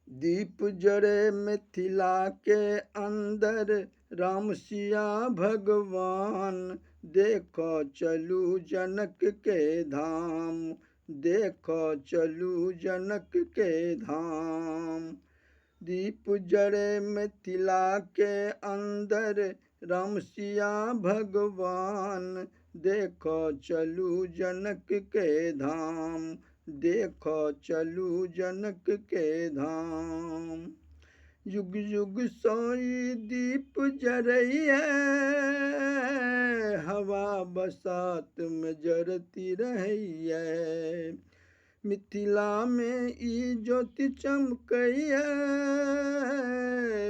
दीप जड़े मिथिला के अंदर, राम सिया भगवान। देखो चलू जनक के धाम, देखो चलू जनक के धाम। दीप जड़े मिथिला के अंदर, राम सिया भगवान। देखो चलू जनक के धाम, देखो चलू जनक के धाम। युग युग सोई दीप जरइए, हवा बसात में जरती रहिए। मिथिला में ई ज्योति चमकइए,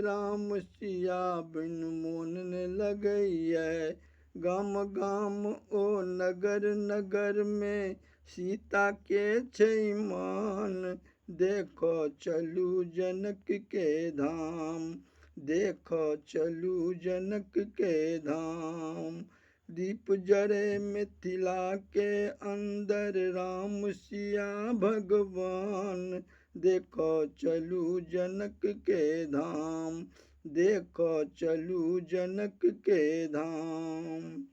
राम सिया बिन मोन न लगइए। गाम गाम ओ नगर नगर में, सीता के छै मान। देखो चलू जनक के धाम, देखो चलू जनक के धाम। दीप जड़े मिथिला के अंदर, राम सिया भगवान। देखो चलू जनक के धाम, देखो चलू जनक के धाम।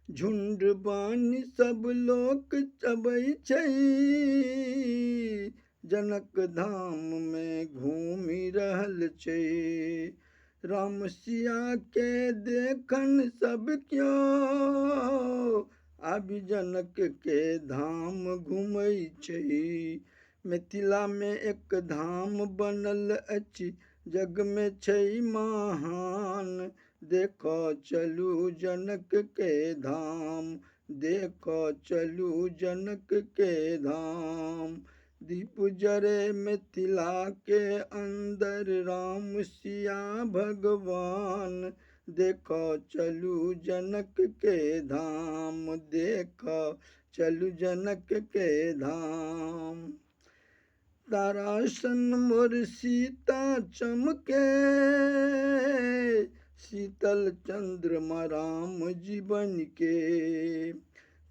झुंड बानी सब लोक चबै छै, जनक धाम में घूमि रहल छै। राम सिया के देखन सब क्यों, आबि जनक के धाम घूमै छै। मिथिला में एक धाम बनल अछि, जग में छै महान। देखो चलू जनक के धाम, देखो चलू जनक के धाम। दीप जरे मिथिला के अंदर, राम सिया भगवान। देखो चलू जनक के धाम, देखो चलू जनक के धाम। तारासन मोर सीता चमके, शीतल चंद्रमा राम जीवन के।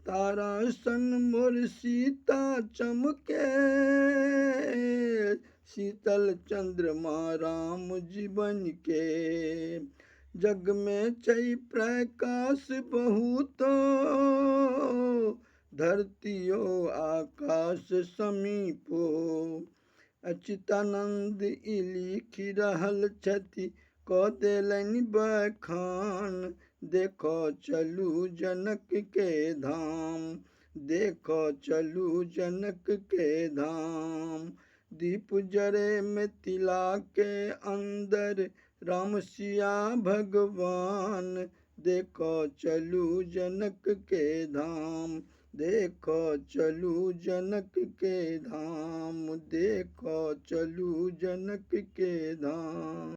तारासन मोर सीता चमके, शीतल चंद्रमा राम जीवन के। जग में छै प्रकाश बहुतो, धरतियो आकाश समीपो। अच्युतानंद ई लिखि रहल छथि, क देलनि बखान। देखो चलू जनक के धाम, देखो चलू जनक के धाम। दीप जरे मिथिला के अंदर, राम सिया भगवान। देखो चलू जनक के धाम, देखो चलू जनक के धाम, देखो चलू जनक के धाम।